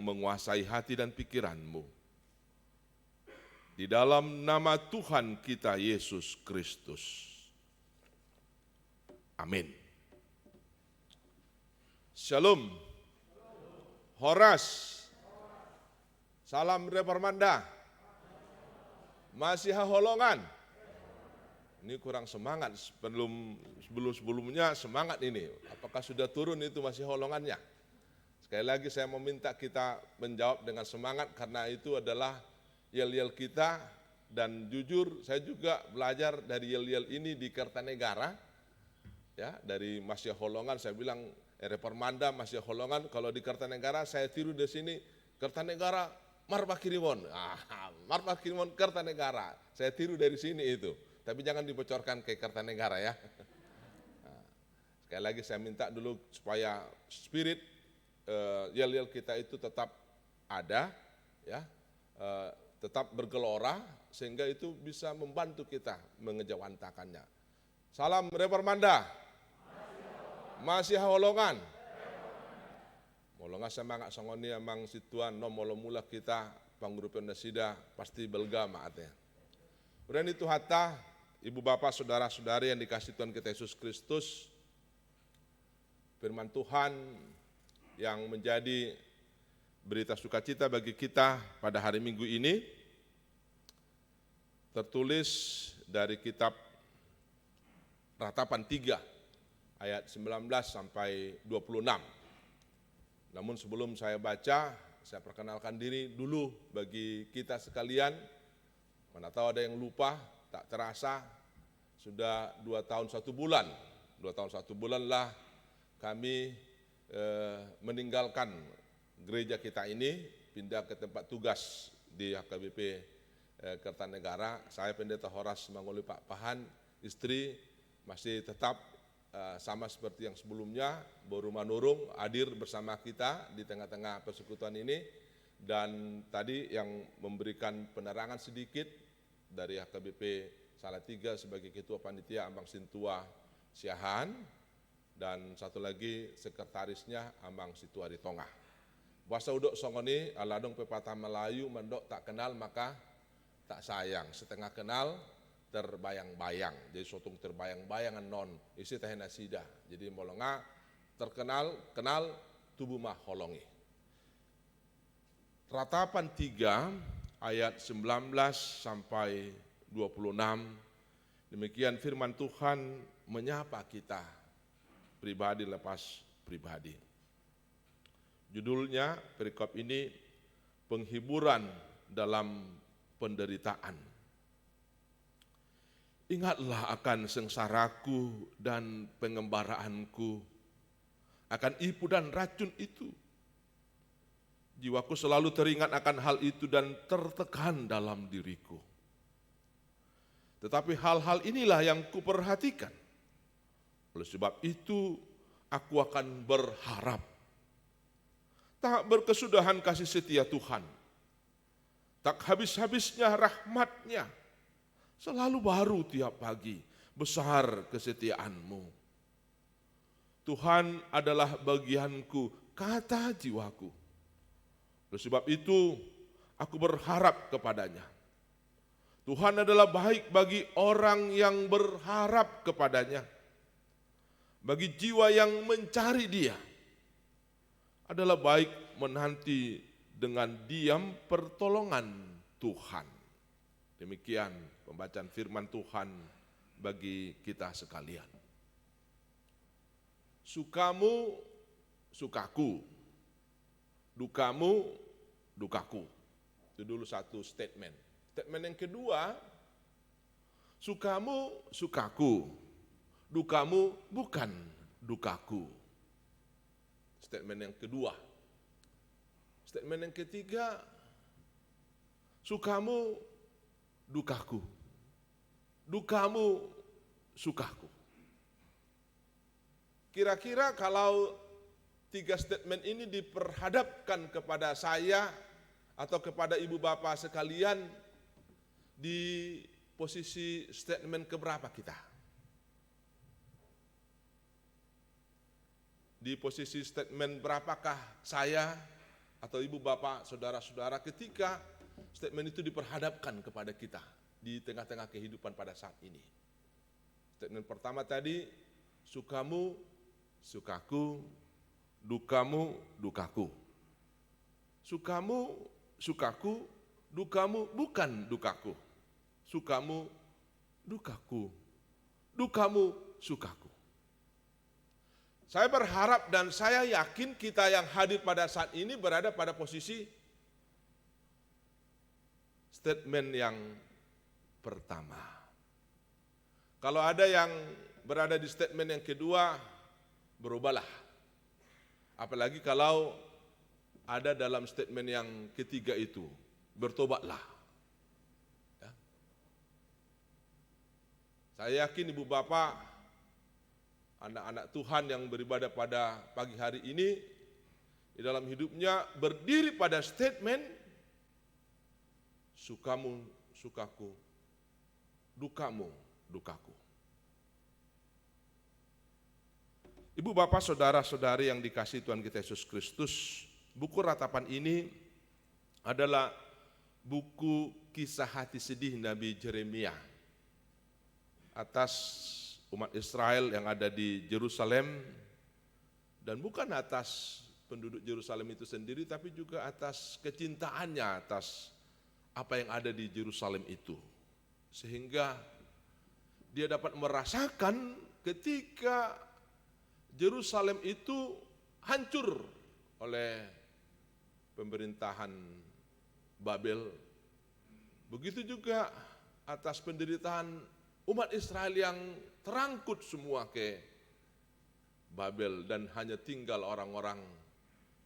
menguasai hati dan pikiranmu. Di dalam nama Tuhan kita Yesus Kristus. Amin. Shalom. Horas. Salam Repermanda. Masih Holongan. Ini kurang semangat, sebelumnya semangat ini. Apakah sudah turun itu masih Holongannya? Sekali lagi saya meminta kita menjawab dengan semangat karena itu adalah yel-yel kita, dan jujur saya juga belajar dari yel-yel ini di Kertanegara, ya, dari Masya Holongan. Saya bilang Repermanda Masya Holongan, kalau di Kertanegara saya tiru di sini Kertanegara Marpa Kirimon, Marpa Kirimon Kertanegara, saya tiru dari sini itu, tapi jangan dibocorkan ke Kertanegara ya. Sekali lagi saya minta dulu supaya spirit yel-yel kita itu tetap ada, ya. Tetap bergelora sehingga itu bisa membantu kita mengejawantakannya. Salam Repermanda. Masih Holongan. Molonga semangat songoni amang situan no molo mula kita pangrupian nasida pasti belgama artinya. Kemudian itu hatta ibu bapak saudara-saudari yang dikasih Tuhan kita Yesus Kristus, firman Tuhan yang menjadi berita sukacita bagi kita pada hari Minggu ini tertulis dari kitab Ratapan 3 ayat 19 sampai 26. Namun sebelum saya baca, saya perkenalkan diri dulu bagi kita sekalian. Mana tahu ada yang lupa, tak terasa sudah 2 tahun 1 bulan. 2 tahun 1 bulan lah kami meninggalkan gereja kita ini, pindah ke tempat tugas di HKBP Kertanegara. Saya Pendeta Horas Mangoli Pak Pahan, istri masih tetap sama seperti yang sebelumnya, baru manurung hadir bersama kita di tengah-tengah persekutuan ini. Dan tadi yang memberikan penerangan sedikit dari HKBP Salatiga sebagai Ketua Panitia Ambang Sintua Siahan, dan satu lagi sekretarisnya Ambang Situari Tongah. Bahasa udok songoni aladong pepatah Melayu, mendok tak kenal maka tak sayang, setengah kenal terbayang-bayang. Jadi sotung terbayang-bayangan non isi teh nasida. Jadi molonga terkenal kenal tubuh mah holongi. Ratapan 3 ayat 19 sampai 26. Demikian firman Tuhan menyapa kita pribadi lepas pribadi. Judulnya perikop ini penghiburan dalam penderitaan. Ingatlah akan sengsaraku dan pengembaraanku, akan ipu dan racun itu. Jiwaku selalu teringat akan hal itu dan tertekan dalam diriku. Tetapi hal-hal inilah yang kuperhatikan. Oleh sebab itu aku akan berharap. Tak berkesudahan kasih setia Tuhan, tak habis-habisnya rahmat-Nya, selalu baru tiap pagi, besar kesetiaan-Mu. Tuhan adalah bagianku, kata jiwaku. Oleh sebab itu aku berharap kepada-Nya. Tuhan adalah baik bagi orang yang berharap kepada-Nya, bagi jiwa yang mencari Dia. Adalah baik menanti dengan diam pertolongan Tuhan. Demikian pembacaan firman Tuhan bagi kita sekalian. Sukamu, sukaku. Dukamu, dukaku. Itu dulu satu statement. Statement yang kedua, sukamu, sukaku. Dukamu bukan dukaku. Statement yang kedua. Statement yang ketiga, sukamu, dukaku. Dukamu, sukaku. Kira-kira kalau 3 statement ini diperhadapkan kepada saya atau kepada ibu bapak sekalian, di posisi statement keberapa kita? Di posisi statement berapakah saya atau ibu bapak, saudara-saudara, ketika statement itu diperhadapkan kepada kita di tengah-tengah kehidupan pada saat ini. Statement pertama tadi, sukamu, sukaku, dukamu, dukaku. Sukamu, sukaku, dukamu bukan dukaku. Sukamu, dukaku, dukamu, sukaku. Saya berharap dan saya yakin kita yang hadir pada saat ini berada pada posisi statement yang pertama. Kalau ada yang berada di statement yang kedua, berubahlah. Apalagi kalau ada dalam statement yang ketiga itu, bertobatlah. Ya. Saya yakin ibu bapak, anak-anak Tuhan yang beribadah pada pagi hari ini, di dalam hidupnya berdiri pada statement, sukamu, sukaku, dukamu, dukaku. Ibu bapak, saudara-saudari yang dikasihi Tuhan kita Yesus Kristus, buku ratapan ini adalah buku kisah hati sedih Nabi Yeremia atas umat Israel yang ada di Yerusalem, dan bukan atas penduduk Yerusalem itu sendiri, tapi juga atas kecintaannya atas apa yang ada di Yerusalem itu. Sehingga dia dapat merasakan ketika Yerusalem itu hancur oleh pemerintahan Babel. Begitu juga atas penderitaan umat Israel yang terangkut semua ke Babel dan hanya tinggal orang-orang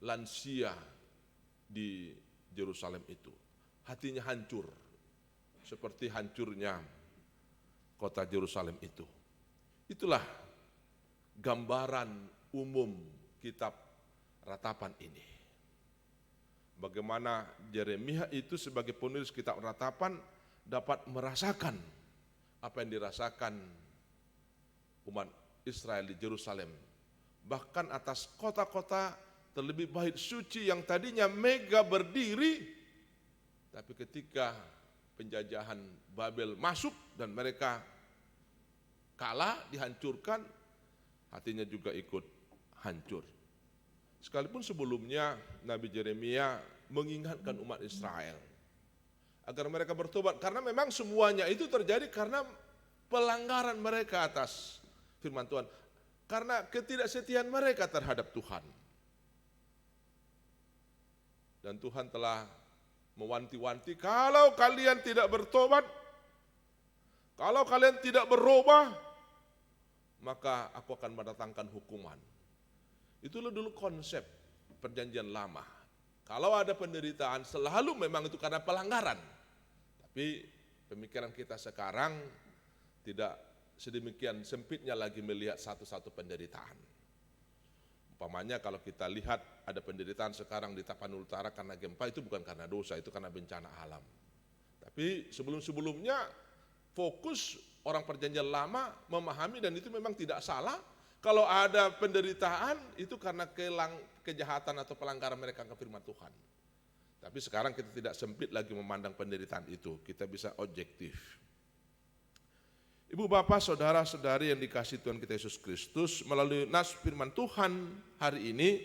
lansia di Yerusalem itu. Hatinya hancur seperti hancurnya kota Yerusalem itu. Itulah gambaran umum kitab ratapan ini. Bagaimana Yeremia itu sebagai penulis kitab ratapan dapat merasakan apa yang dirasakan umat Israel di Yerusalem. Bahkan atas kota-kota terlebih bait suci yang tadinya megah berdiri, tapi ketika penjajahan Babel masuk dan mereka kalah, dihancurkan, hatinya juga ikut hancur. Sekalipun sebelumnya Nabi Yeremia mengingatkan umat Israel agar mereka bertobat, karena memang semuanya itu terjadi karena pelanggaran mereka atas firman Tuhan, karena ketidaksetiaan mereka terhadap Tuhan. Dan Tuhan telah mewanti-wanti, kalau kalian tidak bertobat, kalau kalian tidak berubah, maka aku akan mendatangkan hukuman. Itulah dulu konsep perjanjian lama. Kalau ada penderitaan selalu memang itu karena pelanggaran. Tapi pemikiran kita sekarang tidak sedemikian sempitnya lagi melihat satu-satu penderitaan. Umpamanya kalau kita lihat ada penderitaan sekarang di Tapanuli Utara karena gempa, itu bukan karena dosa, itu karena bencana alam. Tapi sebelum-sebelumnya fokus orang perjanjian lama memahami, dan itu memang tidak salah. Kalau ada penderitaan itu karena kejahatan atau pelanggaran mereka ke firman Tuhan. Tapi sekarang kita tidak sempit lagi memandang penderitaan itu, kita bisa objektif. Ibu bapak, saudara-saudari yang dikasihi Tuhan kita Yesus Kristus, melalui nas firman Tuhan hari ini,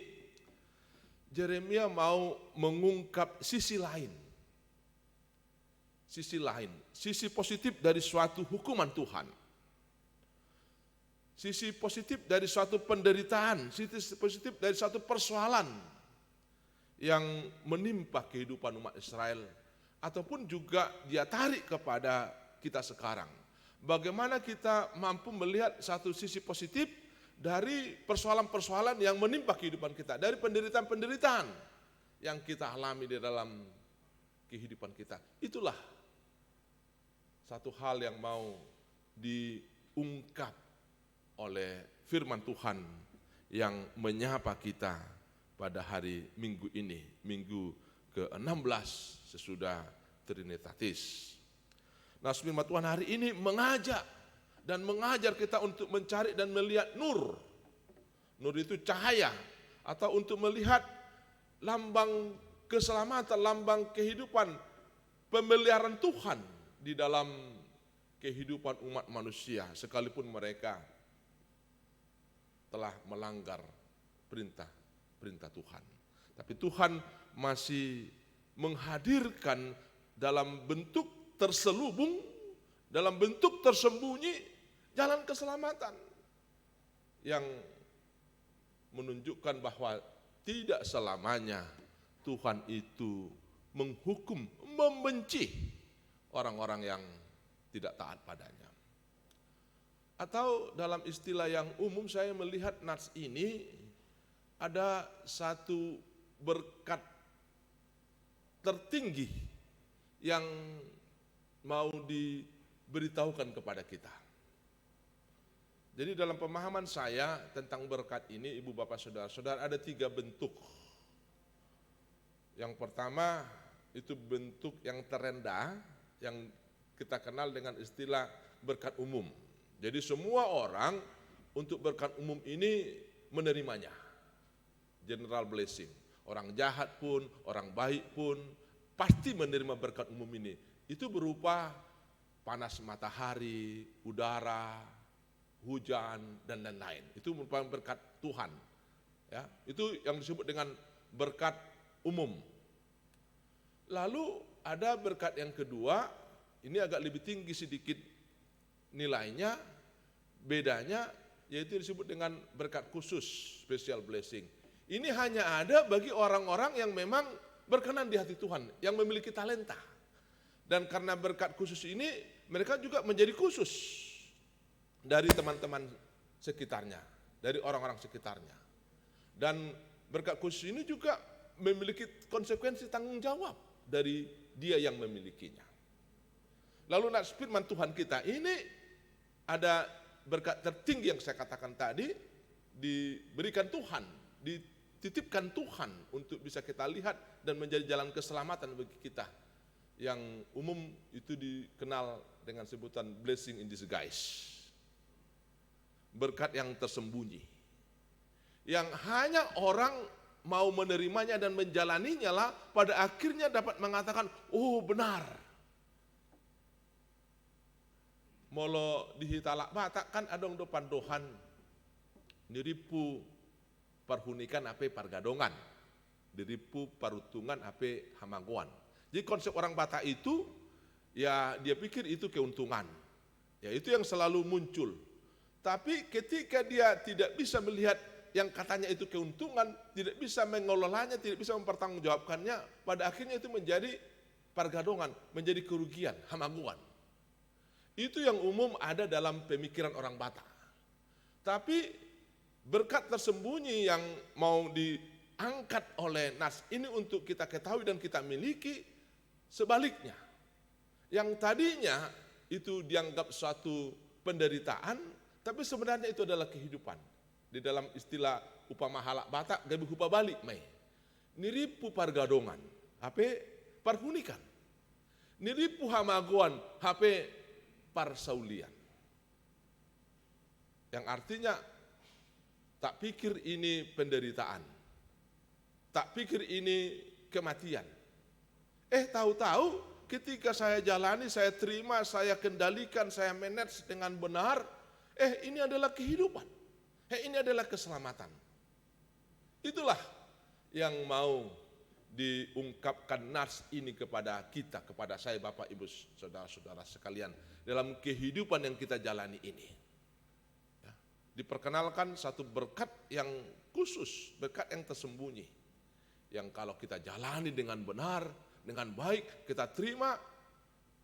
Yeremia mau mengungkap sisi lain. Sisi positif dari suatu hukuman Tuhan. Sisi positif dari suatu penderitaan, sisi positif dari suatu persoalan yang menimpa kehidupan umat Israel, ataupun juga dia tarik kepada kita sekarang. Bagaimana kita mampu melihat satu sisi positif dari persoalan-persoalan yang menimpa kehidupan kita, dari penderitaan-penderitaan yang kita alami di dalam kehidupan kita. Itulah satu hal yang mau diungkap oleh firman Tuhan yang menyapa kita pada hari Minggu ini, Minggu ke-16 sesudah Trinitatis. Nah, firman Tuhan hari ini mengajak dan mengajar kita untuk mencari dan melihat nur. Nur itu cahaya, atau untuk melihat lambang keselamatan, lambang kehidupan, pemeliharaan Tuhan di dalam kehidupan umat manusia, sekalipun mereka telah melanggar perintah Tuhan. Tapi Tuhan masih menghadirkan dalam bentuk terselubung, dalam bentuk tersembunyi, jalan keselamatan yang menunjukkan bahwa tidak selamanya Tuhan itu menghukum, membenci orang-orang yang tidak taat padanya. Atau dalam istilah yang umum, saya melihat nats ini ada satu berkat tertinggi yang mau diberitahukan kepada kita. Jadi dalam pemahaman saya tentang berkat ini, ibu bapak saudara-saudara, ada 3 bentuk. Yang pertama itu bentuk yang terendah, yang kita kenal dengan istilah berkat umum. Jadi semua orang untuk berkat umum ini menerimanya. General blessing. Orang jahat pun, orang baik pun pasti menerima berkat umum ini. Itu berupa panas matahari, udara, hujan, dan lain-lain. Itu merupakan berkat Tuhan. Ya, itu yang disebut dengan berkat umum. Lalu ada berkat yang kedua, ini agak lebih tinggi sedikit nilainya, bedanya yaitu disebut dengan berkat khusus, special blessing. Ini hanya ada bagi orang-orang yang memang berkenan di hati Tuhan, yang memiliki talenta. Dan karena berkat khusus ini, mereka juga menjadi khusus dari teman-teman sekitarnya, dari orang-orang sekitarnya. Dan berkat khusus ini juga memiliki konsekuensi tanggung jawab dari dia yang memilikinya. Lalu nats firman Tuhan kita ini ada berkat tertinggi yang saya katakan tadi, diberikan Tuhan, dititipkan Tuhan untuk bisa kita lihat dan menjadi jalan keselamatan bagi kita. Yang umum itu dikenal dengan sebutan blessing in disguise. Berkat yang tersembunyi. Yang hanya orang mau menerimanya dan menjalaninya lah, pada akhirnya dapat mengatakan, oh benar. Molo dihitalak batak kan adong depan dohan niripu parhunikan ape pargadongan, diripu parutungan ape hamaguan. Jadi konsep orang Batak itu ya dia pikir itu keuntungan, ya itu yang selalu muncul. Tapi ketika dia tidak bisa melihat yang katanya itu keuntungan, tidak bisa mengelolanya, tidak bisa mempertanggungjawabkannya, pada akhirnya itu menjadi pargadongan, menjadi kerugian, hamaguan. Itu yang umum ada dalam pemikiran orang Batak. Tapi berkat tersembunyi yang mau diangkat oleh nats ini untuk kita ketahui dan kita miliki, sebaliknya. Yang tadinya itu dianggap suatu penderitaan, tapi sebenarnya itu adalah kehidupan. Di dalam istilah upama halak Batak, gabi hupa balik mai. Niripu pargadongan, HP parhunikan. Niripu hamaguan, HP parsaulian. Yang artinya tak pikir ini penderitaan, tak pikir ini kematian. Tahu-tahu ketika saya jalani, saya terima, saya kendalikan, saya manage dengan benar, ini adalah kehidupan, ini adalah keselamatan. Itulah yang mau diungkapkan nats ini kepada kita, kepada saya, Bapak, Ibu, saudara-saudara sekalian, dalam kehidupan yang kita jalani ini. Ya, diperkenalkan satu berkat yang khusus, berkat yang tersembunyi, yang kalau kita jalani dengan benar, dengan baik, kita terima,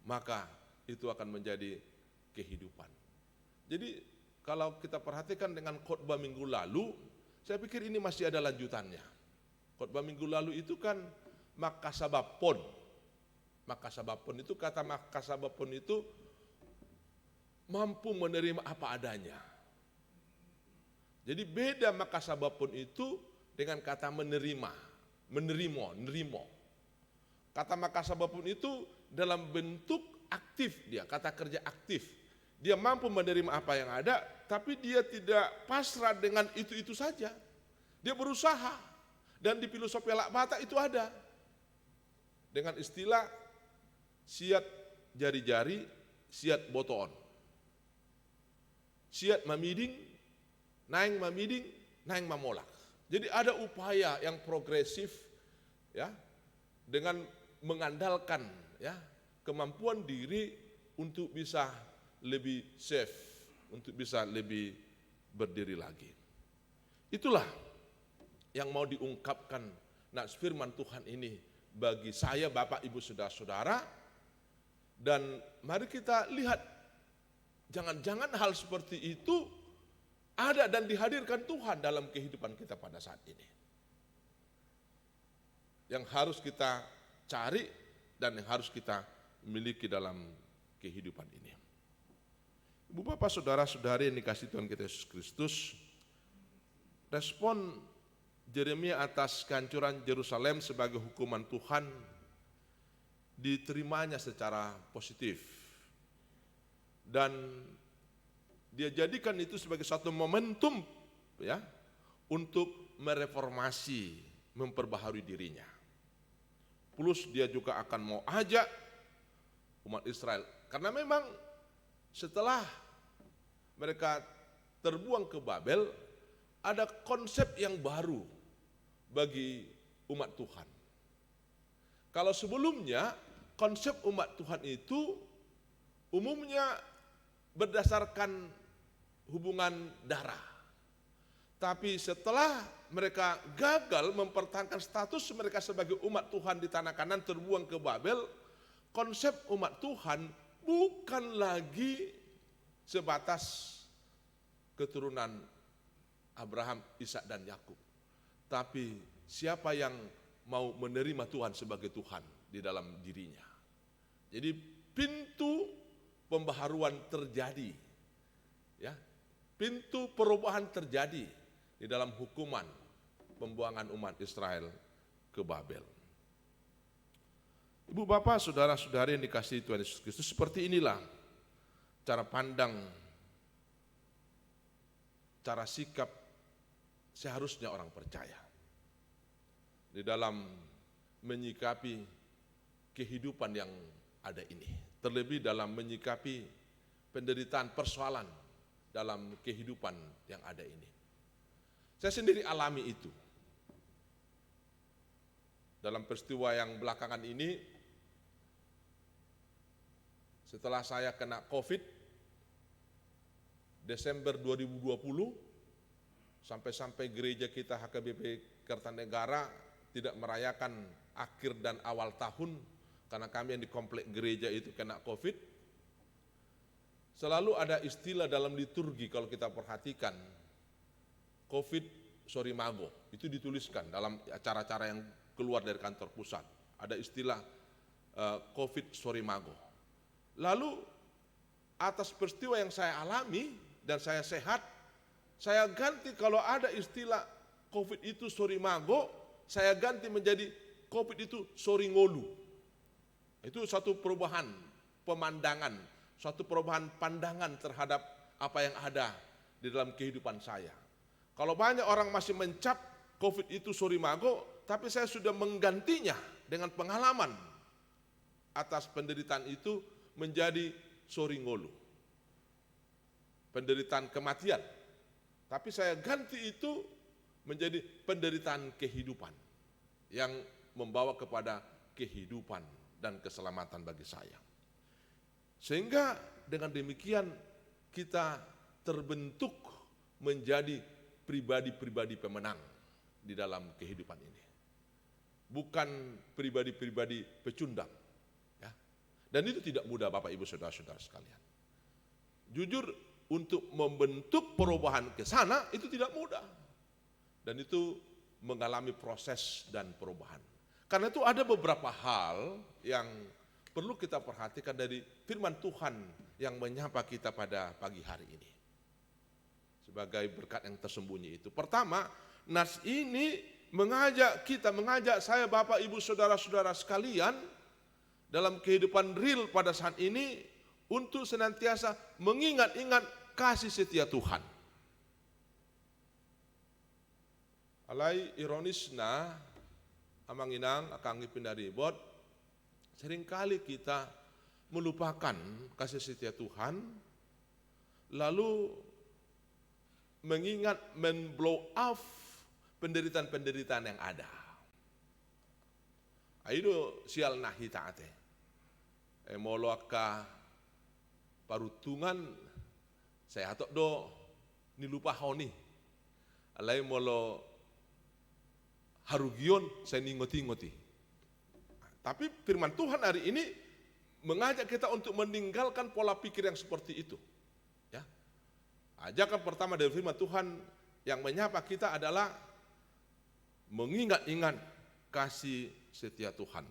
maka itu akan menjadi kehidupan. Jadi kalau kita perhatikan dengan khotbah minggu lalu, saya pikir ini masih ada lanjutannya. Khotbah minggu lalu itu kan makasabapon. Makasabapon itu, kata makasabapon itu mampu menerima apa adanya. Jadi beda makasabapon itu dengan kata menerima, nerimo. Kata makasabapon itu dalam bentuk aktif dia, kata kerja aktif. Dia mampu menerima apa yang ada, tapi dia tidak pasrah dengan itu-itu saja. Dia berusaha. Dan di filosofi Lak Batak itu ada. Dengan istilah siat jari-jari, siat botoon. Siat mamiding, naing mamiding, naing mamolak. Jadi ada upaya yang progresif ya, dengan mengandalkan ya kemampuan diri untuk bisa lebih safe, untuk bisa lebih berdiri lagi. Itulah yang mau diungkapkan nas firman Tuhan ini bagi saya, Bapak, Ibu, Saudara-saudara. Dan mari kita lihat, jangan-jangan hal seperti itu ada dan dihadirkan Tuhan dalam kehidupan kita pada saat ini. Yang harus kita cari dan yang harus kita miliki dalam kehidupan ini. Ibu bapak saudara-saudari yang dikasihi Tuhan kita Yesus Kristus, respon Yeremia atas kehancuran Yerusalem sebagai hukuman Tuhan diterimanya secara positif. Dan dia jadikan itu sebagai satu momentum ya untuk mereformasi, memperbaharui dirinya. Plus dia juga akan mau ajak umat Israel, karena memang setelah mereka terbuang ke Babel, ada konsep yang baru bagi umat Tuhan. Kalau sebelumnya konsep umat Tuhan itu umumnya berdasarkan hubungan darah. Tapi setelah mereka gagal mempertahankan status mereka sebagai umat Tuhan di tanah Kanaan, terbuang ke Babel, konsep umat Tuhan bukan lagi sebatas keturunan Abraham, Ishak dan Yakub. Tapi siapa yang mau menerima Tuhan sebagai Tuhan di dalam dirinya. Jadi pintu pembaharuan terjadi. Ya. Pintu perubahan terjadi di dalam hukuman pembuangan umat Israel ke Babel. Ibu bapak, saudara-saudari yang dikasihi Tuhan Yesus Kristus, seperti inilah cara pandang, cara sikap seharusnya orang percaya di dalam menyikapi kehidupan yang ada ini. Terlebih dalam menyikapi penderitaan, persoalan dalam kehidupan yang ada ini. Saya sendiri alami itu. Dalam peristiwa yang belakangan ini, setelah saya kena COVID, Desember 2020, sampai gereja kita HKBP Kertanegara tidak merayakan akhir dan awal tahun, karena kami yang di komplek gereja itu kena COVID. Selalu ada istilah dalam liturgi kalau kita perhatikan, COVID Sorimago, itu dituliskan dalam acara-acara yang keluar dari kantor pusat. Ada istilah COVID Sorimago. Lalu atas peristiwa yang saya alami dan saya sehat, saya ganti kalau ada istilah COVID itu Sorimago, saya ganti menjadi COVID itu Soringolu. Itu satu perubahan pemandangan, suatu perubahan pandangan terhadap apa yang ada di dalam kehidupan saya. Kalau banyak orang masih mencap COVID itu Sorimago, tapi saya sudah menggantinya dengan pengalaman atas penderitaan itu menjadi Soringolu. Penderitaan kematian. Tapi saya ganti itu menjadi penderitaan kehidupan yang membawa kepada kehidupan dan keselamatan bagi saya. Sehingga dengan demikian kita terbentuk menjadi pribadi-pribadi pemenang di dalam kehidupan ini. Bukan pribadi-pribadi pecundang. Ya. Dan itu tidak mudah Bapak Ibu Saudara-saudara sekalian. Jujur, untuk membentuk perubahan ke sana itu tidak mudah. Dan itu mengalami proses dan perubahan. Karena itu ada beberapa hal yang perlu kita perhatikan dari firman Tuhan yang menyapa kita pada pagi hari ini. Sebagai berkat yang tersembunyi itu. Pertama, nas ini mengajak saya Bapak Ibu Saudara-saudara sekalian dalam kehidupan real pada saat ini untuk senantiasa mengingat-ingat kasih setia Tuhan. Alai ironisna amang inang akang ipindaribot, seringkali kita melupakan kasih setia Tuhan, lalu mengingat men-blow off penderitaan-penderitaan yang ada. Aido sial nahi taate. Molo akka parutungan saya hatok do nilupa honi. Alai molo harugion saya ningoti-ngoti. Tapi firman Tuhan hari ini mengajak kita untuk meninggalkan pola pikir yang seperti itu. Ya. Ajakan pertama dari firman Tuhan yang menyapa kita adalah mengingat-ingat kasih setia Tuhan.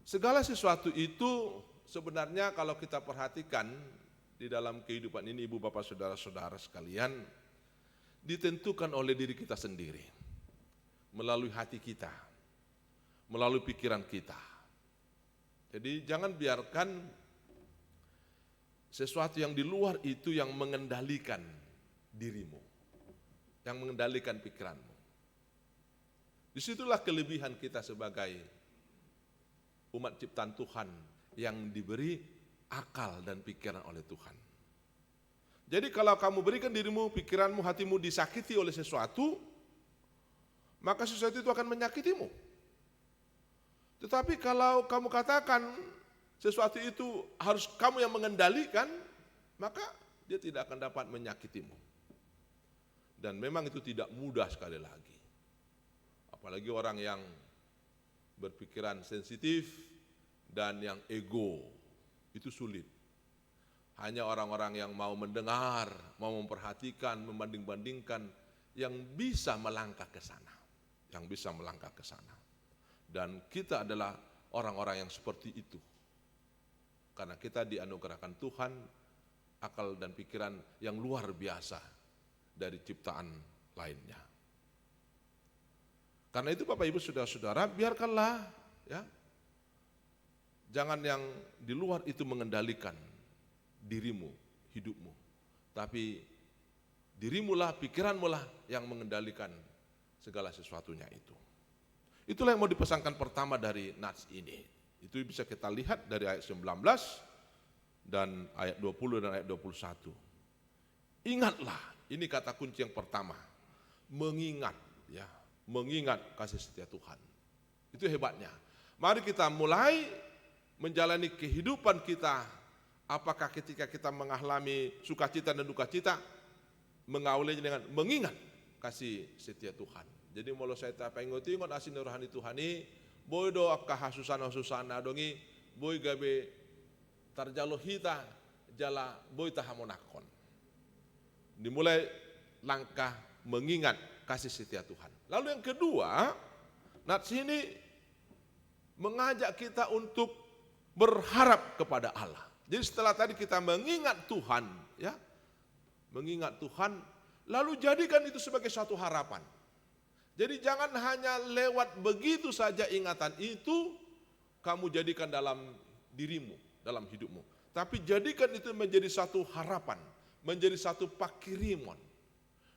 Segala sesuatu itu sebenarnya kalau kita perhatikan di dalam kehidupan ini, ibu bapak saudara-saudara sekalian, ditentukan oleh diri kita sendiri. Melalui hati kita, melalui pikiran kita. Jadi jangan biarkan sesuatu yang di luar itu yang mengendalikan dirimu, yang mengendalikan pikiranmu. Disitulah kelebihan kita sebagai umat ciptaan Tuhan yang diberi akal dan pikiran oleh Tuhan. Jadi kalau kamu berikan dirimu, pikiranmu, hatimu disakiti oleh sesuatu, maka sesuatu itu akan menyakitimu. Tetapi kalau kamu katakan sesuatu itu harus kamu yang mengendalikan, maka dia tidak akan dapat menyakitimu. Dan memang itu tidak mudah sekali lagi. Apalagi orang yang berpikiran sensitif dan yang ego, itu sulit. Hanya orang-orang yang mau mendengar, mau memperhatikan, membanding-bandingkan, yang bisa melangkah ke sana. Yang bisa melangkah ke sana. Dan kita adalah orang-orang yang seperti itu. Karena kita dianugerahkan Tuhan akal dan pikiran yang luar biasa dari ciptaan lainnya. Karena itu Bapak Ibu Saudara-saudara, biarkanlah ya, jangan yang di luar itu mengendalikan dirimu, hidupmu. Tapi dirimulah, pikiranmulah yang mengendalikan segala sesuatunya itu. Itulah yang mau dipesankan pertama dari nats ini. Itu bisa kita lihat dari ayat 19 dan ayat 20 dan ayat 21. Ingatlah, ini kata kunci yang pertama. Mengingat, ya, mengingat kasih setia Tuhan. Itu hebatnya. Mari kita mulai menjalani kehidupan kita. Apakah ketika kita mengalami sukacita dan duka cita, mengawalinya dengan mengingat kasih setia Tuhan. Jadi kalau saya tak pengoti ngot asin rohani Tuhani, boy do akka hasusana dongi, boy gabe tarjalo hita jala boy tahamonakon. Dimulai langkah mengingat kasih setia Tuhan. Lalu yang kedua, nats ini mengajak kita untuk berharap kepada Allah. Jadi setelah tadi kita mengingat Tuhan, ya, mengingat Tuhan, lalu jadikan itu sebagai suatu harapan. Jadi jangan hanya lewat begitu saja ingatan itu kamu jadikan dalam dirimu, dalam hidupmu. Tapi jadikan itu menjadi satu harapan, menjadi satu pakirimon.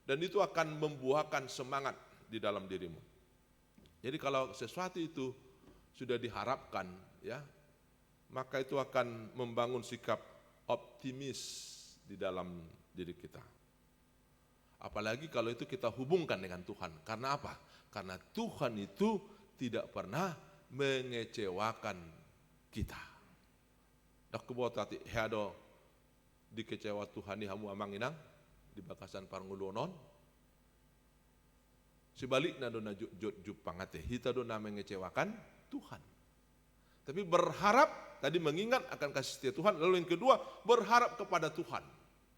Dan itu akan membuahkan semangat di dalam dirimu. Jadi kalau sesuatu itu sudah diharapkan, ya, maka itu akan membangun sikap optimis di dalam diri kita. Apalagi kalau itu kita hubungkan dengan Tuhan. Karena apa? Karena Tuhan itu tidak pernah mengecewakan kita. Dak kebo tati heado dikecewa Tuhan ni hamu amang inang di bakasan parngulunon. Sebaliknya dona jut pangate hita dona mengecewakan Tuhan. Tapi berharap tadi mengingat akan kasih setia Tuhan. Lalu yang kedua berharap kepada Tuhan.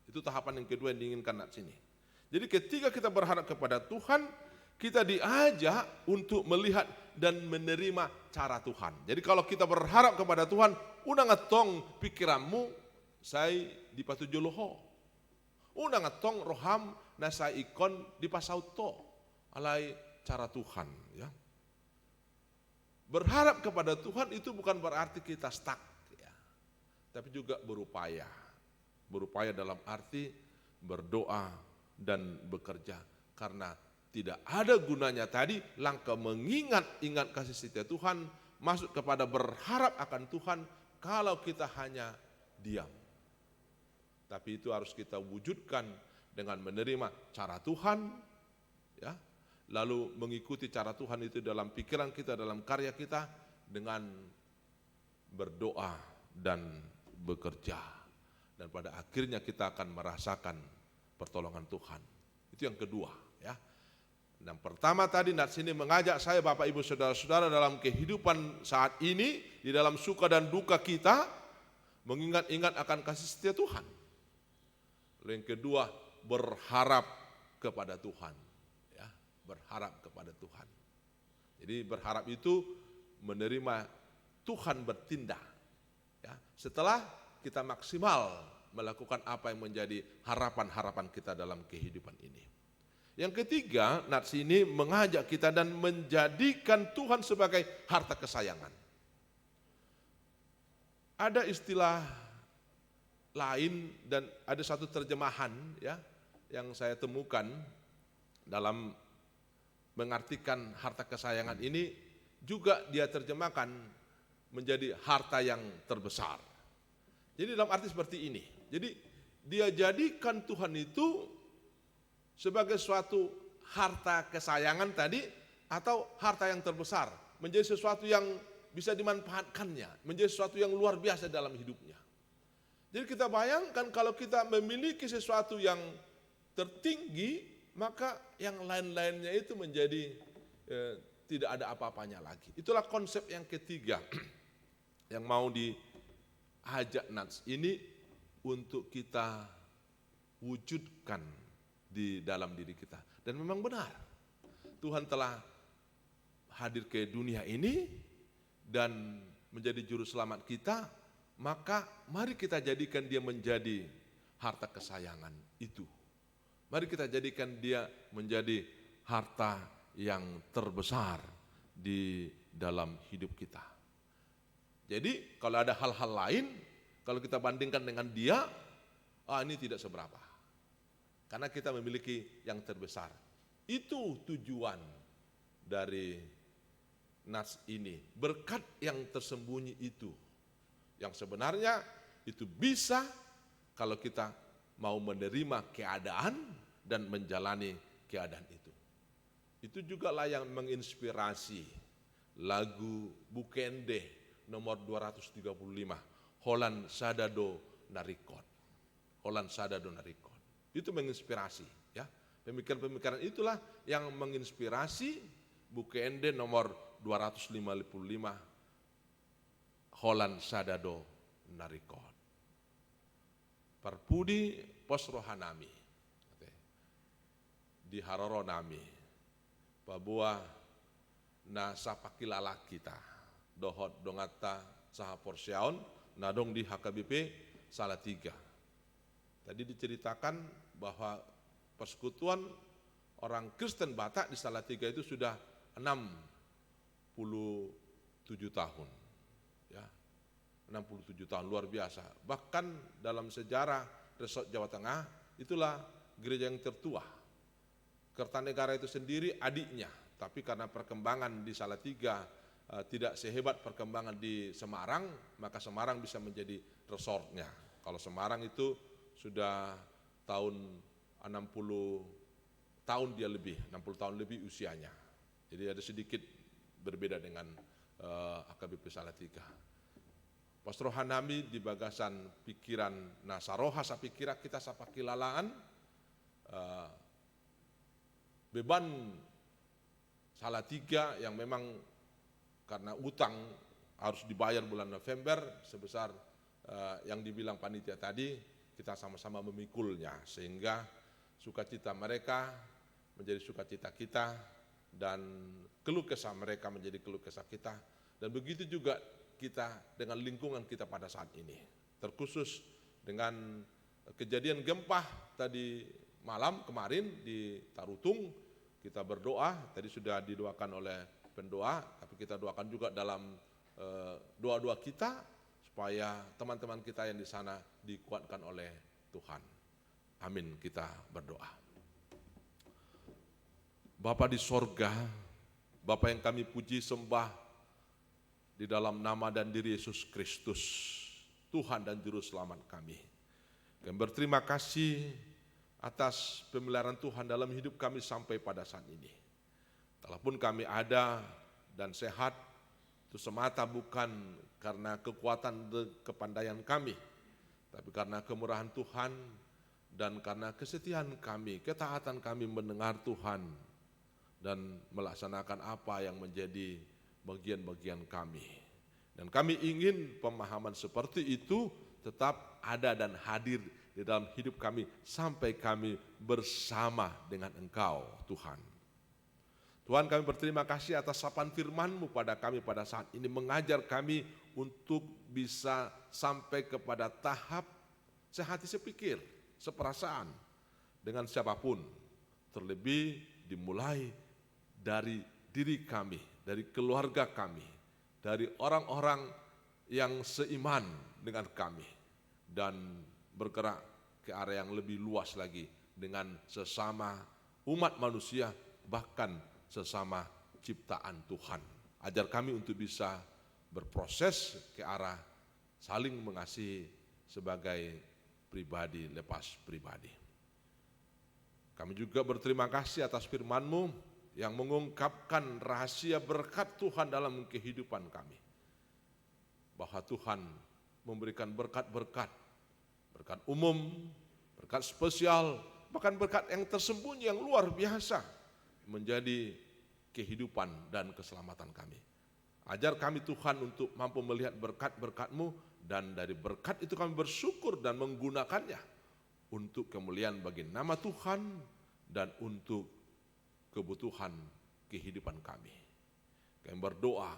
Itu tahapan yang kedua yang diinginkan di sini. Jadi ketika kita berharap kepada Tuhan, kita diajak untuk melihat dan menerima cara Tuhan. Jadi kalau kita berharap kepada Tuhan, unang ngetong pikiranmu, saya dipatujoloho. Unang ngetong roham nasa ikon dipasauto. Alai cara Tuhan. Ya. Berharap kepada Tuhan itu bukan berarti kita stuck. Ya. Tapi juga berupaya. Berupaya dalam arti berdoa dan bekerja karena tidak ada gunanya tadi langkah mengingat-ingat kasih setia Tuhan, masuk kepada berharap akan Tuhan kalau kita hanya diam. Tapi itu harus kita wujudkan dengan menerima cara Tuhan, ya, lalu mengikuti cara Tuhan itu dalam pikiran kita, dalam karya kita, dengan berdoa dan bekerja. Dan pada akhirnya kita akan merasakan pertolongan Tuhan. Itu yang kedua, ya. Yang pertama tadi Nats ini mengajak saya Bapak Ibu Saudara-saudara dalam kehidupan saat ini, di dalam suka dan duka kita, mengingat-ingat akan kasih setia Tuhan. Lalu yang kedua, berharap kepada Tuhan, ya, berharap kepada Tuhan. Jadi berharap itu menerima Tuhan bertindak, ya, setelah kita maksimal melakukan apa yang menjadi harapan-harapan kita dalam kehidupan ini. Yang ketiga, Nats ini mengajak kita dan menjadikan Tuhan sebagai harta kesayangan. Ada istilah lain dan ada satu terjemahan, ya, yang saya temukan dalam mengartikan harta kesayangan ini, juga dia terjemahkan menjadi harta yang terbesar. Jadi dalam arti seperti ini. Jadi dia jadikan Tuhan itu sebagai suatu harta kesayangan tadi, atau harta yang terbesar, menjadi sesuatu yang bisa dimanfaatkannya, menjadi sesuatu yang luar biasa dalam hidupnya. Jadi kita bayangkan kalau kita memiliki sesuatu yang tertinggi, maka yang lain-lainnya itu menjadi tidak ada apa-apanya lagi. Itulah konsep yang ketiga yang mau diajak Nats ini untuk kita wujudkan di dalam diri kita. Dan memang benar, Tuhan telah hadir ke dunia ini dan menjadi juru selamat kita, maka mari kita jadikan dia menjadi harta kesayangan itu. Mari kita jadikan dia menjadi harta yang terbesar di dalam hidup kita. Jadi kalau ada hal-hal lain, kalau kita bandingkan dengan dia, ini tidak seberapa. Karena kita memiliki yang terbesar. Itu tujuan dari Nats ini. Berkat yang tersembunyi itu, yang sebenarnya itu bisa kalau kita mau menerima keadaan dan menjalani keadaan itu. Itu juga lah yang menginspirasi lagu Bukende nomor 235, Holland Sadado Narikot. Holland Sadado Narikot. Itu menginspirasi, ya. Pemikiran-pemikiran itulah yang menginspirasi Bukende nomor 255, Holland Sadado Narikot. Parpudi posrohanami, di haroro nami, Babua na sapakilala kita, dohot dongata saha porsiaon, nadong di HKBP Salatiga. Tadi diceritakan bahwa persekutuan orang Kristen Batak di Salatiga itu sudah 67 tahun. Ya, 67 tahun, luar biasa. Bahkan dalam sejarah Resort Jawa Tengah, itulah gereja yang tertua. Kertanegara itu sendiri adiknya, tapi karena perkembangan di Salatiga tidak sehebat perkembangan di Semarang, maka Semarang bisa menjadi resortnya. Kalau Semarang itu sudah tahun 60 tahun dia lebih, 60 tahun lebih usianya. Jadi ada sedikit berbeda dengan AKBP Salatiga. Pastor Hanami di bagasan pikiran Nasaroha sapikira kita sapakilalaan, beban Salatiga yang memang karena utang harus dibayar bulan November sebesar yang dibilang panitia tadi, kita sama-sama memikulnya sehingga sukacita mereka menjadi sukacita kita dan keluh kesah mereka menjadi keluh kesah kita. Dan begitu juga kita dengan lingkungan kita pada saat ini. Terkhusus dengan kejadian gempa tadi malam kemarin di Tarutung, kita berdoa, tadi sudah didoakan oleh pendoa, tapi kita doakan juga dalam doa-doa kita supaya teman-teman kita yang di sana dikuatkan oleh Tuhan. Amin, kita berdoa. Bapa di sorga, Bapa yang kami puji sembah di dalam nama dan diri Yesus Kristus, Tuhan dan Juru Selamat kami. Kami berterima kasih atas pemeliharaan Tuhan dalam hidup kami sampai pada saat ini. Kalaupun kami ada dan sehat, itu semata bukan karena kekuatan dan kepandaian kami, tapi karena kemurahan Tuhan dan karena kesetiaan kami, ketaatan kami mendengar Tuhan dan melaksanakan apa yang menjadi bagian-bagian kami. Dan kami ingin pemahaman seperti itu tetap ada dan hadir di dalam hidup kami sampai kami bersama dengan Engkau, Tuhan. Tuhan, kami berterima kasih atas sapaan firman-Mu pada kami pada saat ini, mengajar kami untuk bisa sampai kepada tahap sehati sepikir, seperasaan dengan siapapun, terlebih dimulai dari diri kami, dari keluarga kami, dari orang-orang yang seiman dengan kami, dan bergerak ke area yang lebih luas lagi dengan sesama umat manusia, bahkan sesama ciptaan Tuhan. Ajar kami untuk bisa berproses ke arah saling mengasihi sebagai pribadi lepas pribadi. Kami juga berterima kasih atas firman-Mu yang mengungkapkan rahasia berkat Tuhan dalam kehidupan kami. Bahwa Tuhan memberikan berkat-berkat, berkat umum, berkat spesial, bahkan berkat yang tersembunyi yang luar biasa menjadi kehidupan dan keselamatan kami. Ajar kami Tuhan untuk mampu melihat berkat-berkat-Mu, dan dari berkat itu kami bersyukur dan menggunakannya untuk kemuliaan bagi nama Tuhan dan untuk kebutuhan kehidupan kami. Kami berdoa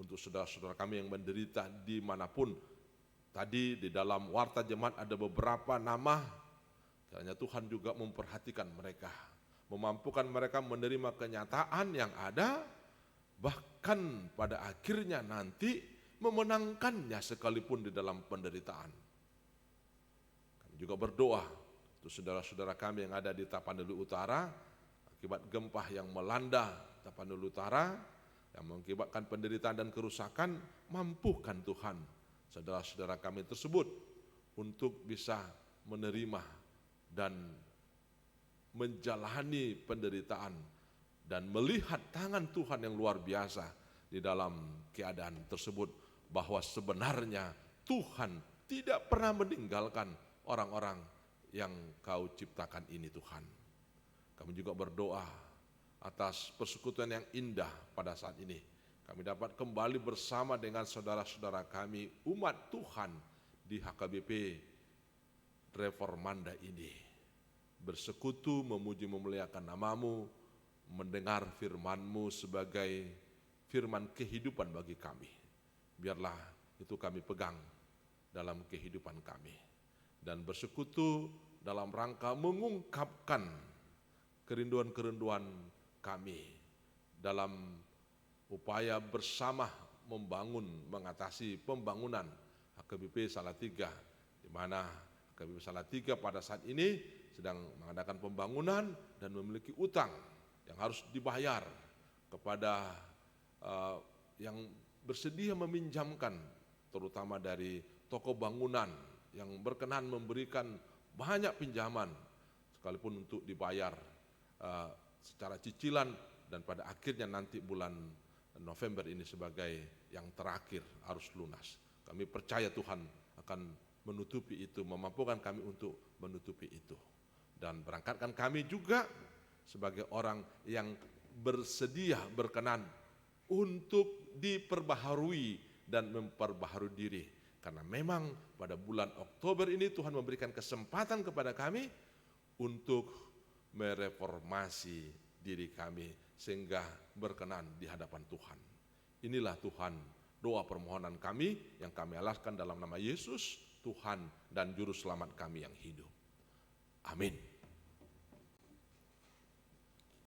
untuk saudara-saudara kami yang menderita dimanapun. Tadi di dalam warta jemaat ada beberapa nama, kiranya Tuhan juga memperhatikan mereka, memampukan mereka menerima kenyataan yang ada, bahkan pada akhirnya nanti memenangkannya sekalipun di dalam penderitaan. Kami juga berdoa untuk saudara-saudara kami yang ada di Tapanuli Utara, akibat gempa yang melanda Tapanuli Utara, yang mengakibatkan penderitaan dan kerusakan, mampukan Tuhan saudara-saudara kami tersebut untuk bisa menerima dan menjalani penderitaan dan melihat tangan Tuhan yang luar biasa di dalam keadaan tersebut, bahwa sebenarnya Tuhan tidak pernah meninggalkan orang-orang yang Kau ciptakan ini, Tuhan. Kami juga berdoa atas persekutuan yang indah pada saat ini. Kami dapat kembali bersama dengan saudara-saudara kami, umat Tuhan di HKBP Reformanda ini, bersekutu memuji memuliakan nama-Mu, mendengar firman-Mu sebagai firman kehidupan bagi kami. Biarlah itu kami pegang dalam kehidupan kami, dan bersekutu dalam rangka mengungkapkan kerinduan-kerinduan kami dalam upaya bersama membangun, mengatasi pembangunan HKBP Salatiga, di mana HKBP Salatiga pada saat ini sedang mengadakan pembangunan dan memiliki utang yang harus dibayar kepada yang bersedia meminjamkan, terutama dari toko bangunan yang berkenan memberikan banyak pinjaman, sekalipun untuk dibayar secara cicilan, dan pada akhirnya nanti bulan November ini sebagai yang terakhir harus lunas. Kami percaya Tuhan akan menutupi itu, memampukan kami untuk menutupi itu, dan berangkatkan kami juga sebagai orang yang bersedia berkenan untuk diperbaharui dan memperbaharui diri. Karena memang pada bulan Oktober ini Tuhan memberikan kesempatan kepada kami untuk mereformasi diri kami sehingga berkenan di hadapan Tuhan. Inilah Tuhan doa permohonan kami yang kami alaskan dalam nama Yesus, Tuhan dan Juru Selamat kami yang hidup. Amin.